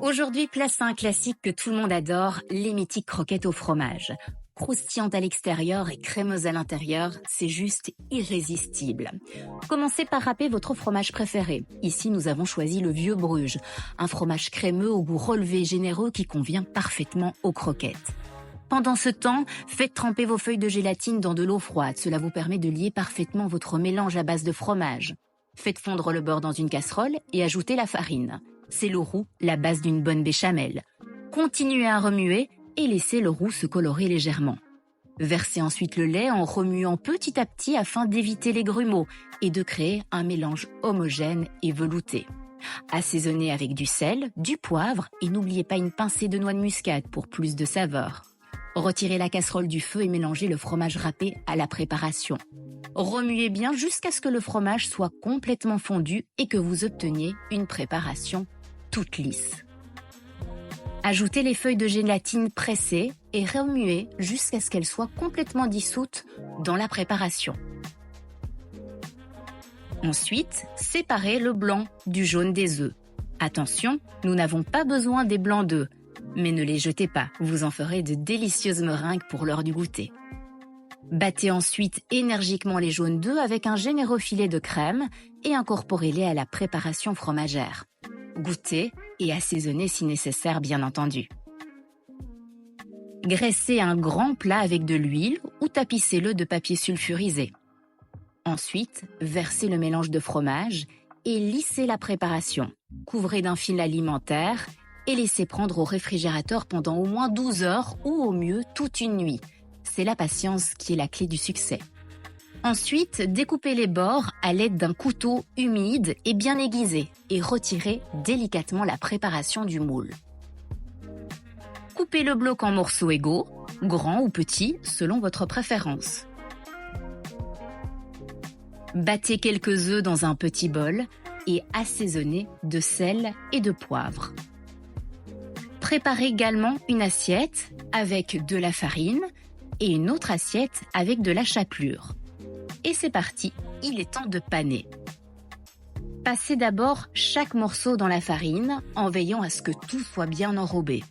Aujourd'hui, place à un classique que tout le monde adore, les mythiques croquettes au fromage. Croustillantes à l'extérieur et crémeuses à l'intérieur, c'est juste irrésistible. Commencez par râper votre fromage préféré. Ici, nous avons choisi le Vieux Bruges, un fromage crémeux au goût relevé et généreux qui convient parfaitement aux croquettes. Pendant ce temps, faites tremper vos feuilles de gélatine dans de l'eau froide. Cela vous permet de lier parfaitement votre mélange à base de fromage. Faites fondre le beurre dans une casserole et ajoutez la farine. C'est le roux, la base d'une bonne béchamel. Continuez à remuer et laissez le roux se colorer légèrement. Versez ensuite le lait en remuant petit à petit afin d'éviter les grumeaux et de créer un mélange homogène et velouté. Assaisonnez avec du sel, du poivre et n'oubliez pas une pincée de noix de muscade pour plus de saveur. Retirez la casserole du feu et mélangez le fromage râpé à la préparation. Remuez bien jusqu'à ce que le fromage soit complètement fondu et que vous obteniez une préparation toute lisse. Ajoutez les feuilles de gélatine pressées et remuez jusqu'à ce qu'elles soient complètement dissoutes dans la préparation. Ensuite, séparez le blanc du jaune des œufs. Attention, nous n'avons pas besoin des blancs d'œufs, mais ne les jetez pas, vous en ferez de délicieuses meringues pour l'heure du goûter. Battez ensuite énergiquement les jaunes d'œufs avec un généreux filet de crème et incorporez-les à la préparation fromagère. Goûtez et assaisonnez si nécessaire, bien entendu. Graissez un grand plat avec de l'huile ou tapissez-le de papier sulfurisé. Ensuite, versez le mélange de fromage et lissez la préparation. Couvrez d'un fil alimentaire et laissez prendre au réfrigérateur pendant au moins 12 heures ou au mieux toute une nuit. C'est la patience qui est la clé du succès. Ensuite, découpez les bords à l'aide d'un couteau humide et bien aiguisé et retirez délicatement la préparation du moule. Coupez le bloc en morceaux égaux, grands ou petits selon votre préférence. Battez quelques œufs dans un petit bol et assaisonnez de sel et de poivre. Préparez également une assiette avec de la farine et une autre assiette avec de la chapelure. Et c'est parti, il est temps de paner. Passez d'abord chaque morceau dans la farine en veillant à ce que tout soit bien enrobé.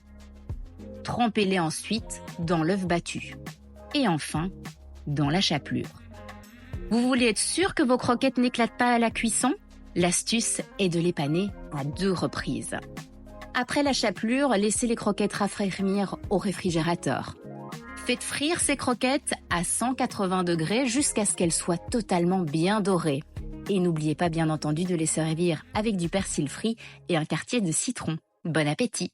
Trempez-les ensuite dans l'œuf battu. Et enfin, dans la chapelure. Vous voulez être sûr que vos croquettes n'éclatent pas à la cuisson? L'astuce est de les paner à 2 reprises. Après la chapelure, laissez les croquettes rafraîchir au réfrigérateur. Faites frire ces croquettes à 180 degrés jusqu'à ce qu'elles soient totalement bien dorées. Et n'oubliez pas bien entendu de les servir avec du persil frit et un quartier de citron. Bon appétit!